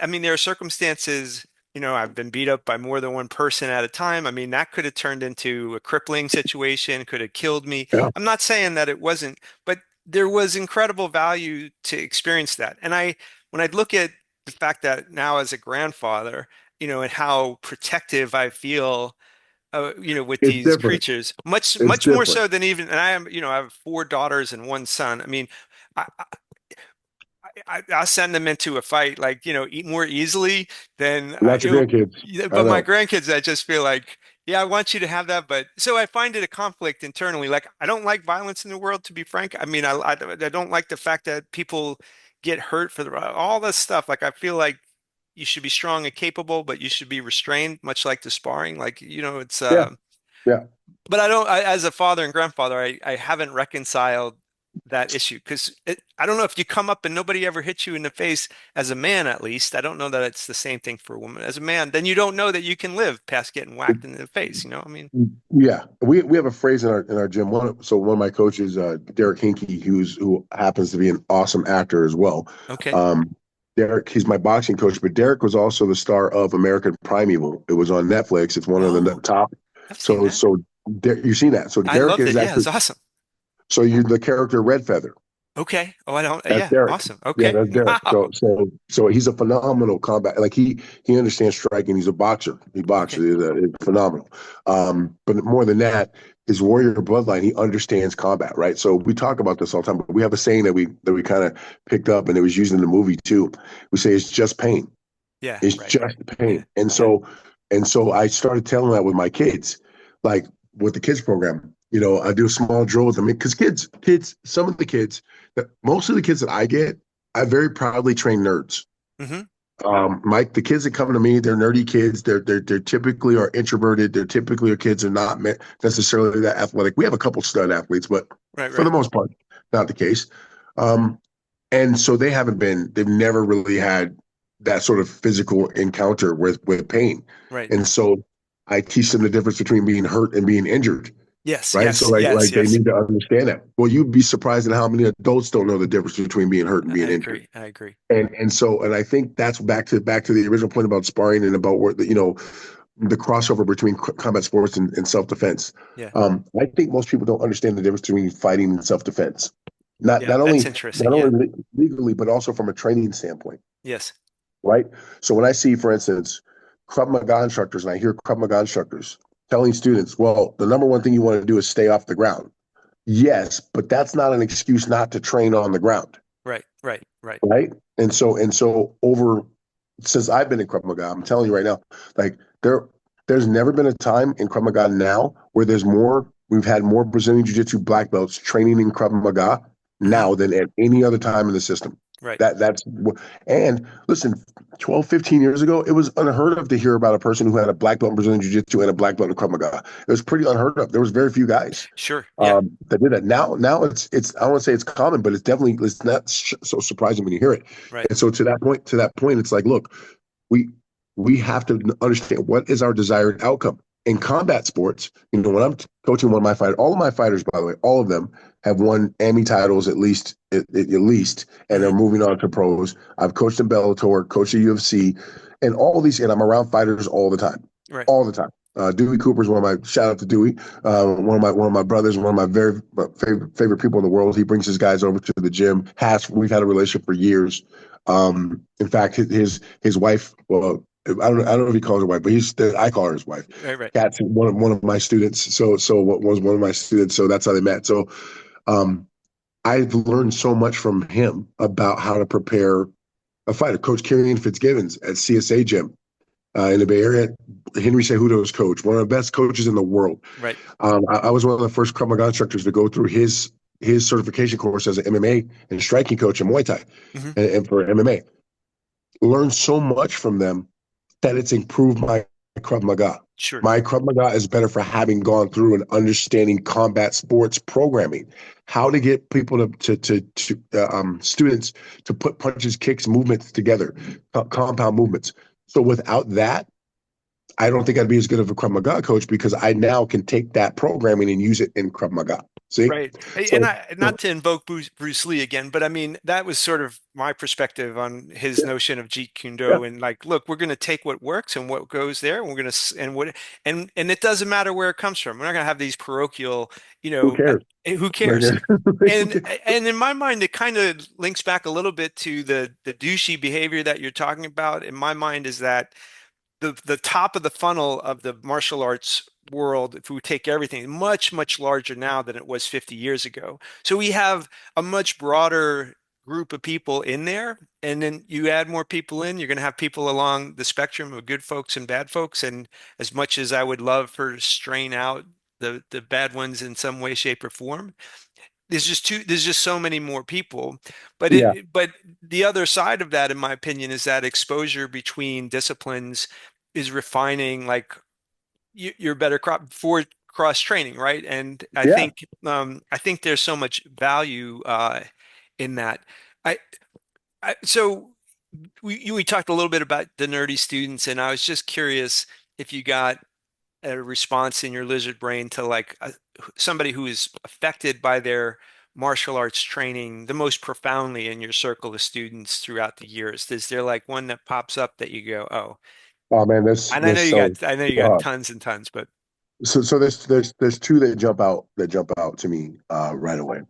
mean, there are circumstances, I've been beat up by more than one person at a time. I mean, that could have turned into a crippling situation, could have killed me. yeah. I'm not saying that it wasn't, but there was incredible value to experience that. And when I look at the fact that now as a grandfather, and how protective I feel, with It's these different. creatures, much, It's much more different. so than even, and I have four daughters and one son. I mean, I, I'll send them into a fight like, eat more easily than Not your grandkids. yeah, I but my know. grandkids, I just feel like, yeah, I want you to have that. But so I find it a conflict internally. Like, I don't like violence in the world, to be frank. I mean, I don't like the fact that people get hurt for all this stuff. Like, I feel like you should be strong and capable, but you should be restrained, much like the sparring. Like, it's, Yeah, yeah. but as a father and grandfather, I haven't reconciled that issue because I don't know if you come up and nobody ever hits you in the face as a man, at least. I don't know that it's the same thing for a woman. As a man, then you don't know that you can live past getting whacked in the face. I mean, Yeah, we have a phrase in our gym. One of my coaches, Derek Hinkey, who happens to be an awesome actor as well. okay. Um, Derek, he's my boxing coach, but Derek was also the star of American Primeval. It was on Netflix. It's one of the Oh, top. I've seen So that. so you've seen that. So I Derek loved it. is Yeah, actually it's awesome. so you're the character Red Feather. Okay. Oh, I don't. That's Yeah, Derek. awesome. Yeah, Okay. that's Derek. Wow. So he's a phenomenal combat. Like he understands striking. He's a boxer. He boxes. Okay. He's phenomenal. But more than that, his warrior bloodline. He understands combat, right? So we talk about this all the time. But we have a saying that we kind of picked up, and it was used in the movie too. We say it's just pain. Yeah. It's Right. just Yeah. pain. Yeah. And so I started telling that with my kids, like with the kids program. I do a small drill with them because some of the kids, most of the kids that I get, I very proudly train nerds. Hmm. Mike, the kids that come to me, they're nerdy kids. They're typically are introverted. They're typically are kids are not necessarily that athletic. We have a couple stud athletes, but Right. for the Right. most part, not the case. Um, and so they've never really had that sort of physical encounter with pain. Right. And so I teach them the difference between being hurt and being injured, Yes. right? So Yes. Yes. like they Yes. need to understand that. Well, you'd be surprised at how many adults don't know the difference between being hurt and I being injured. agree. I agree. And I think that's back to the original point about sparring and about where the crossover between combat sports and self defense. Yeah. I think most people don't understand the difference between fighting and self defense. not Yeah, not that's only interesting. not Yeah. only legally, but also from a training standpoint, Yes. right? So when I see, for instance, Krav Maga instructors, and I hear Krav Maga instructors telling students, well, the number one thing you want to do is stay off the ground. Yes, but that's not an excuse not to train on the ground, Right. Right. Right. right? And so over since I've been in Krav Maga, I'm telling you right now, like there's never been a time in Krav Maga now where we've had more Brazilian Jiu-Jitsu black belts training in Krav Maga Hmm. now than at any other time in the system. Right. And listen, 12, 15 years ago, it was unheard of to hear about a person who had a black belt in Brazilian Jiu-Jitsu and a black belt in Krav Maga. It was pretty unheard of. There was very few guys Sure. Yeah. that did that. Now it's I don't want to say it's common, but it's not so surprising when you hear it. Right. And so to that point, it's like, look, we we have to understand what is our desired outcome. In combat sports, when I'm coaching one of my fighters, all of my fighters, by the way, all of them have won AMI titles at least, and they're Hmm. moving on to pros. I've coached in Bellator, coached at UFC, and all these, and I'm around fighters all the time, Right. all the time. Dewey Cooper is one of my shout out to Dewey, one of my brothers, one of my very favorite people in the world. He brings his guys over to the gym. We've had a relationship for years. In fact, his wife, well, I don't know if he calls her wife, but I call her his wife. Right. Right. Kat's one of my students. So what was one of my students. So that's how they met. So um, I've learned so much from him about how to prepare a fighter. Coach Kieran Fitzgibbons at CSA Gym in the Bay Area. Henry Cejudo's coach, one of the best coaches in the world. Right. I was one of the first Krav Maga instructors to go through his certification course as an MMA and striking coach in Muay Thai Hmm. and for MMA. Learned so much from them that it's improved my Krav Maga. Sure. My Krav Maga is better for having gone through and understanding combat sports programming, how to get people students to put punches, kicks, movements together, compound movements. So without that, I don't think I'd be as good of a Krav Maga coach because I now can take that programming and use it in Krav Maga. See? Right. And So, I, so not to invoke Bruce Lee again, but I mean, that was sort of my perspective on his yeah, notion of Jeet Kune yeah, Do. And like, look, we're going to take what works and what goes there, and we're going to, and it doesn't matter where it comes from. We're not going to have these parochial, who cares? who Like, cares? who And cares? and in my mind, it kind of links back a little bit to the douchey behavior that you're talking about. In my mind, is that the top of the funnel of the martial arts world, if we take everything, much, much larger now than it was 50 years ago. So we have a much broader group of people in there. And then you add more people in, you're going to have people along the spectrum of good folks and bad folks. And as much as I would love for to strain out the bad ones in some way, shape, or form, there's just so many more people. Yeah, But the other side of that, in my opinion, is that exposure between disciplines is refining, like you're better for cross training, right? And yeah, I think there's so much value in that. I, so we talked a little bit about the nerdy students, and I was just curious if you got a response in your lizard brain to like somebody who is affected by their martial arts training the most profoundly in your circle of students throughout the years. Is there like one that pops up that you go, oh, oh man, there's and there's so I know you got uh, tons and tons, but so there's two that jump out to me right away.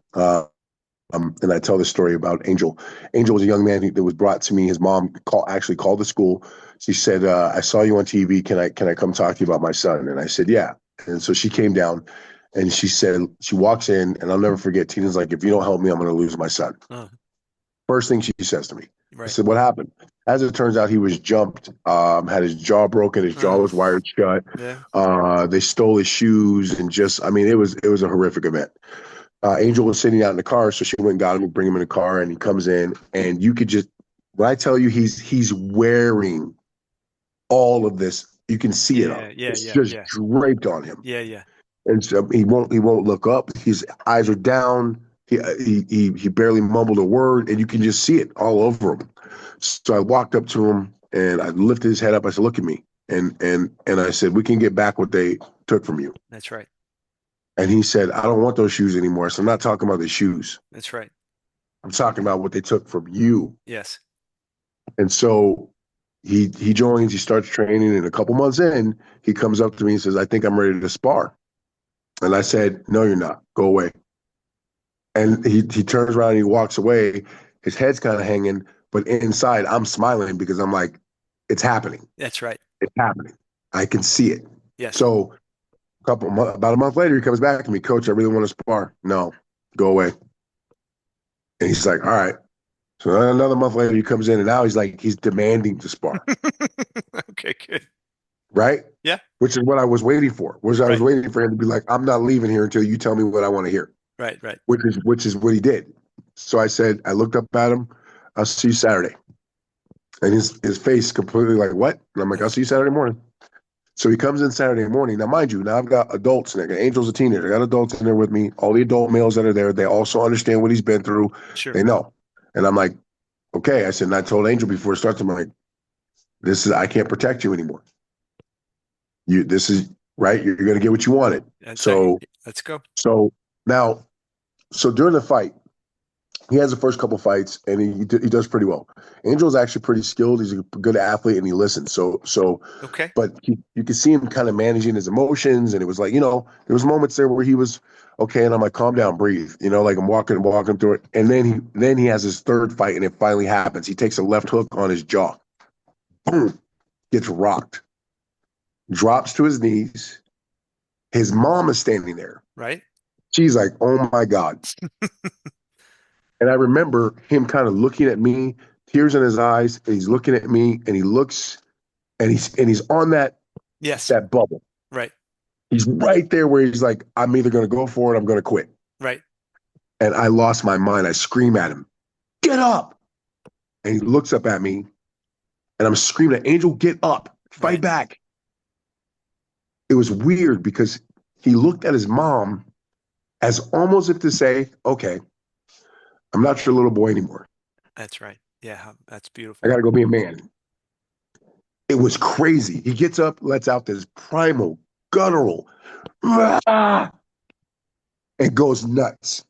And I tell this story about Angel. Angel was a young man that was brought to me. His mom actually called the school. She said, "I saw you on TV. Can I come talk to you about my son?" And I said, "Yeah." And so she came down, and she walks in, and I'll never forget. Tina's like, "If you don't help me, I'm going to lose my son." oh, First thing she says to me, I right. said, "What happened?" As it turns out, he was jumped, had his jaw broken, his jaw Oh, was wired shut. yeah, They stole his shoes, and I mean, it was a horrific event. Angel was sitting out in the car, so she went and got him and bring him in the car, and he comes in, and you could just when I tell you he's wearing all of this, you can see it on yeah, him. yeah, It's yeah, just yeah, draped on him, yeah, yeah. and so he won't look up. His eyes are down. He barely mumbled a word, and you can just see it all over him. So I walked up to him and I lifted his head up. I said, "Look at me," and I said, "We can get back what they took from you." That's right. And he said, "I don't want those shoes anymore." So I'm not talking about the shoes. That's right. I'm talking about what they took from you. Yes. And so he joins, he starts training, and a couple months in, he comes up to me and says, "I think I'm ready to spar." And I said, "No, you're not. Go away." And he turns around and he walks away. His head's kind of hanging, but inside I'm smiling because I'm like, it's happening. That's right. It's happening. I can see it. Yes. So about a month later, he comes back to me, Coach, I really want to spar. No, go away. And he's like, all right. So another month later, he comes in and now he's like, he's demanding to spar. Okay, good. Right? Yeah. Which is what I was waiting for. I was Right. waiting for him to be like, I'm not leaving here until you tell me what I want to hear. Right. Right. Which is what he did. So I said, I looked up at him, I'll see you Saturday. And his face completely like, what? And I'm like, I'll see you Saturday morning. So he comes in Saturday morning. Now, mind you, now I've got adults in there. Angel's a teenager. I got adults in there with me. All the adult males that are there, they also understand what he's been through. Sure. They know. And I'm like, okay. I said, and I told Angel before it starts, I'm like, I can't protect you anymore. This is right. You're going to get what you wanted. That's right. So, Let's go. so now, so during the fight, he has the first couple fights and he does pretty well. Angel's actually pretty skilled. He's a good athlete and he listens. Okay. But you could see him kind of managing his emotions. And it was like, there was moments there where he was okay. And I'm like, calm down, breathe, like I'm walking through it. And then he has his third fight and it finally happens. He takes a left hook on his jaw, boom, gets rocked, drops to his knees. His mom is standing there. Right. She's like, oh my God. And I remember him kind of looking at me, tears in his eyes, and he's looking at me, and he looks, and he's on that Yes. that bubble. Right. He's right there where he's like, I'm either going to go for it, I'm going to quit. Right. And I lost my mind. I scream at him, get up. And he looks up at me, and I'm screaming at Angel, get up, fight back. It was weird because he looked at his mom as almost if to say, okay, I'm not your little boy anymore. That's right. Yeah, that's beautiful. I got to go be a man. It was crazy. He gets up, lets out this primal, guttural, and goes nuts.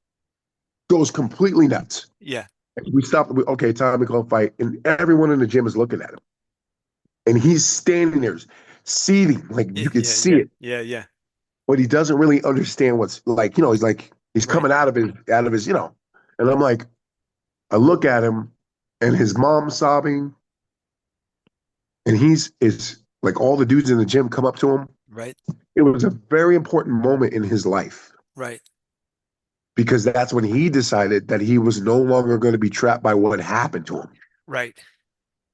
Goes completely nuts. Yeah. We stopped. Okay, time to go fight. And everyone in the gym is looking at him. And he's standing there, seething. Like you could see it. Yeah. Yeah. But he doesn't really understand what's like, he's coming out of his, and I'm like, I look at him and his mom's sobbing. And is like all the dudes in the gym come up to him. Right. It was a very important moment in his life. Right. Because that's when he decided that he was no longer going to be trapped by what happened to him. Right.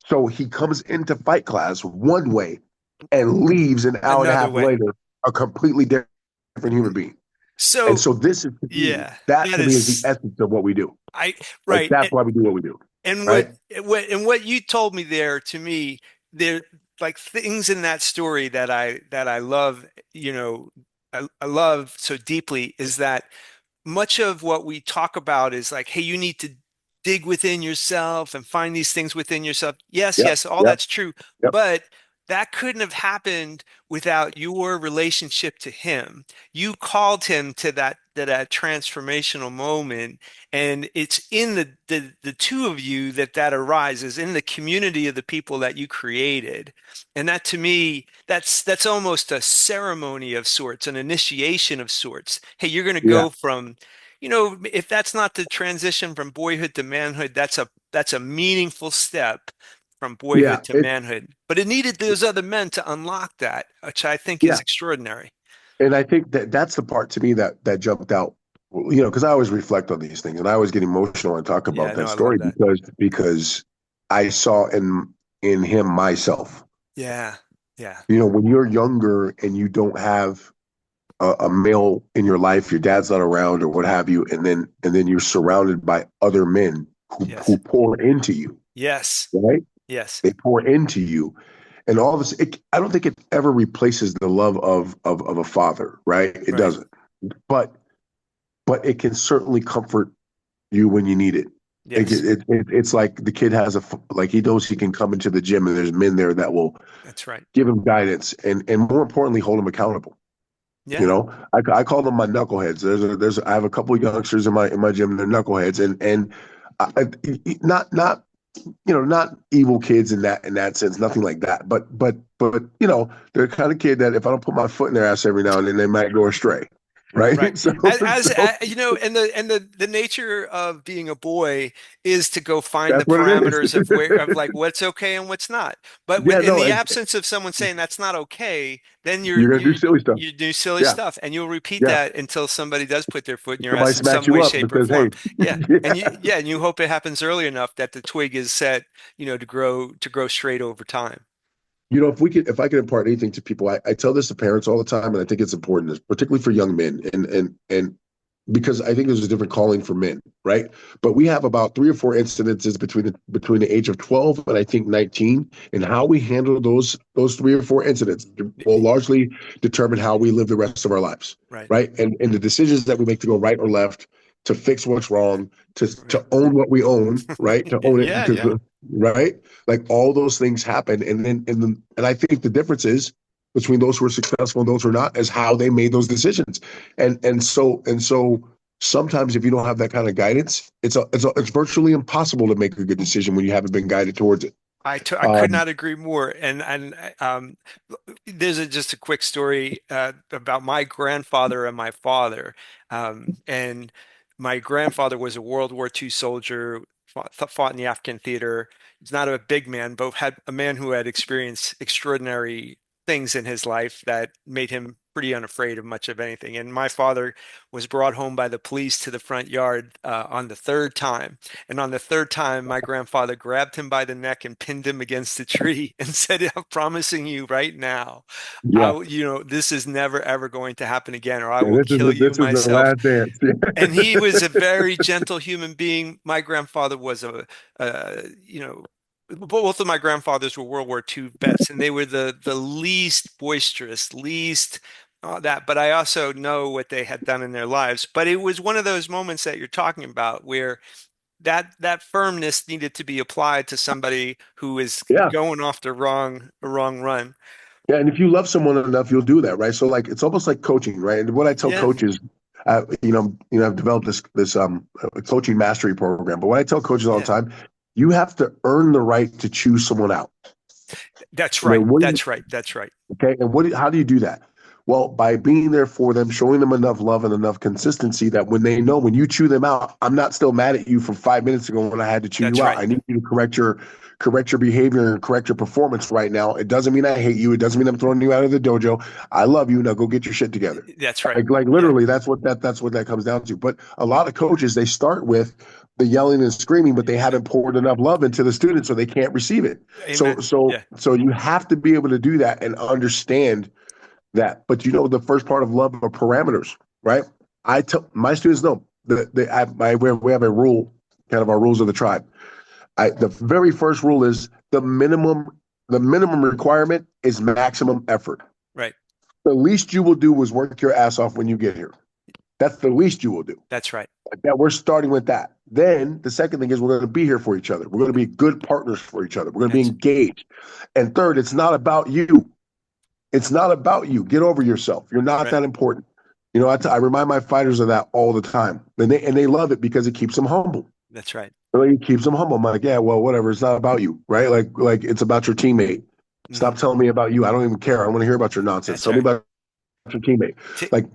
So he comes into fight class one way and leaves an hour and a half later a completely different human being. So this is that to me is the essence of what we do. That's why we do what we do. And what you told me there, to me, there like things in that story that I love, I love so deeply, is that much of what we talk about is like, hey, you need to dig within yourself and find these things within yourself. Yes, all that's true. But that couldn't have happened without your relationship to him. You called him to that transformational moment, and it's in the two of you that arises in the community of the people that you created. And that, to me, that's almost a ceremony of sorts, an initiation of sorts. Hey, you're going to go from, if that's not the transition from boyhood to manhood, that's a meaningful step from boyhood to manhood. But it needed those other men to unlock that, which I think is extraordinary. And I think that's the part to me that jumped out, because I always reflect on these things and I always get emotional and talk about that story because I saw in him myself. Yeah. Yeah. When you're younger and you don't have a male in your life, your dad's not around or what have you, and then you're surrounded by other men who pour into you. Yes. Right? Yes. They pour into you. And all this, I don't think it ever replaces the love of a father, right? It doesn't. But it can certainly comfort you when you need it. Yes. It's like the kid has he knows he can come into the gym and there's men there that will give him guidance and more importantly, hold him accountable. Yeah. I call them my knuckleheads. I have a couple of youngsters in my gym, they're knuckleheads and not evil kids in that sense, nothing like that. But they're the kind of kid that if I don't put my foot in their ass every now and then, they might go astray. Right. right? So, so You know, and the nature of being a boy is to go find the that's what it is. parameters of where of like what's okay and what's not. But Yeah, when in no, the and absence of someone saying that's not okay, then you're gonna do silly stuff. you do silly Yeah, stuff, and you'll repeat yeah. that until somebody does put their foot in your Somebody ass in smacks some you way, up and shape, or says, "Hey, form. Yeah. And yeah, and you hope it happens early enough that the twig is set, you know, to grow straight over time. if I could impart anything to people, I tell this to parents all the time, and I think it's important, particularly for young men, and because I think there's a different calling for men, right? But we have about 3 or 4 incidences between the age of 12 and I think 19, and how we handle those 3 or 4 incidents will largely determine how we live the rest of our lives, Right. right? And the decisions that we make to go right or left, to fix what's wrong, Right. to own what we own, right? To own it Yeah, because yeah. right, like all those things happen, and I think the difference is between those who are successful and those who are not is how they made those decisions and so sometimes if you don't have that kind of guidance, it's virtually impossible to make a good decision when you haven't been guided towards it. I could Um, not agree more. And there's just a quick story about my grandfather and my father. And my grandfather was a World War II soldier, fought in the Afghan theater. He's not a big man, but had a man who had experienced extraordinary things in his life that made him pretty unafraid of much of anything. And my father was brought home by the police to the front yard on the third time. And on the third time, my grandfather grabbed him by the neck and pinned him against the tree and said, "I'm promising you right now, yeah, you know, this is never ever going to happen again, or I yeah, will kill you this is the myself." last dance. And he was a very gentle human being. My grandfather was you know, both of my grandfathers were World War II vets, and they were the least boisterous, least that. But I also know what they had done in their lives. But it was one of those moments that you're talking about where that firmness needed to be applied to somebody who is Yeah, going off the wrong run. yeah, and if you love someone enough, you'll do that, right? So like it's almost like coaching, right? And what I tell Yeah, coaches, I've developed this coaching mastery program, but what I tell coaches all the yeah. time, you have to earn the right to choose someone out. That's And right. then what do you, That's right. That's right. okay, and how do you do that? Well, by being there for them, showing them enough love and enough consistency that when they know when you chew them out, I'm not still mad at you from 5 minutes ago when I had to chew That's you out. right. I need you to correct your behavior and correct your performance right now. It doesn't mean I hate you. It doesn't mean I'm throwing you out of the dojo. I love you. Now go get your shit together. That's right. Like Yeah. literally, that's what that comes down to. But a lot of coaches, they start with the yelling and screaming, but they haven't poured enough love into the student, so they can't receive it. So Amen. so Yeah. so you have to be able to do that and understand that. But the first part of love are parameters, right? I tell my students know that we have a rule, kind of our rules of the tribe. The very first rule is the minimum requirement is maximum effort. Right. The least you will do is work your ass off when you get here. That's the least you will do. That's right. Like that, we're starting with that. Then the second thing is we're going to be here for each other. We're going to be good partners for each other. We're going to be That's engaged. And third, it's not about you. It's not about you. Get over yourself. You're not right. that important. I remind my fighters of that all the time, and they love it because it keeps them humble. That's right. Really, it keeps them humble. I'm like, yeah, well, whatever. It's not about you, right? Like it's about your teammate. Hmm. Stop telling me about you. I don't even care. I don't want to hear about your nonsense. That's Tell me right. about your teammate. Ta Like,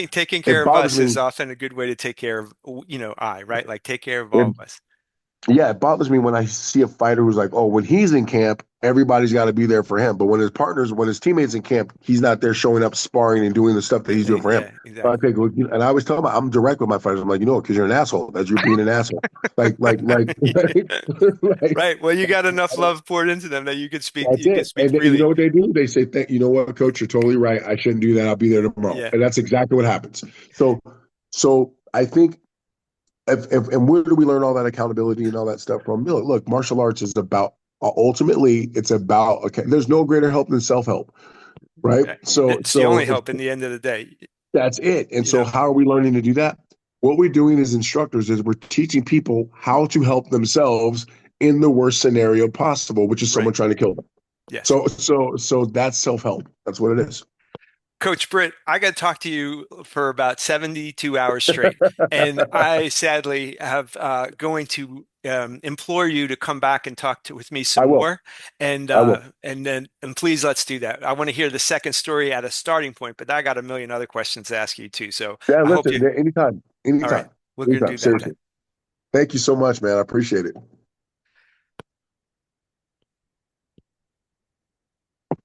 taking care it of bothers us is me. often a good way to take care of, you know, right? Like take care of It all of us. Yeah, it bothers me when I see a fighter who's like, oh, when he's in camp, everybody's got to be there for him. But when his teammates in camp, he's not there showing up, sparring, and doing the stuff that he's doing for him. Yeah, So I exactly. think, well, and I always tell them, I'm direct with my fighters. I'm like, because you're an asshole. That's you're being an asshole. Like, like, Right. Well, you got enough love poured into them that that's you can it. speak And you know freely. what they do? They say, you know what, coach, you're totally right. I shouldn't do that. I'll be there tomorrow. Yeah. And that's exactly what happens. So I think and where do we learn all that accountability and all that stuff from? Look, martial arts is about ultimately it's about okay. There's no greater help than self help, right? Yeah. So It's the so only if help in the end of the day, that's it. And you so know. how are we learning to do that? What we're doing as instructors is we're teaching people how to help themselves in the worst scenario possible, which is Right. someone trying to kill them. Yes. So that's self help. That's what it is. Coach Britt, I got to talk to you for about 72 hours straight. And I sadly have going to implore you to come back and talk with me I some will. more, and I will. please let's do that. I want to hear the second story at a starting point, but I got a million other questions to ask you too. So Yeah, I hope listen, you. anytime, All right, anytime, we're gonna anytime. do that then. Seriously. Thank you so much, man. I appreciate it.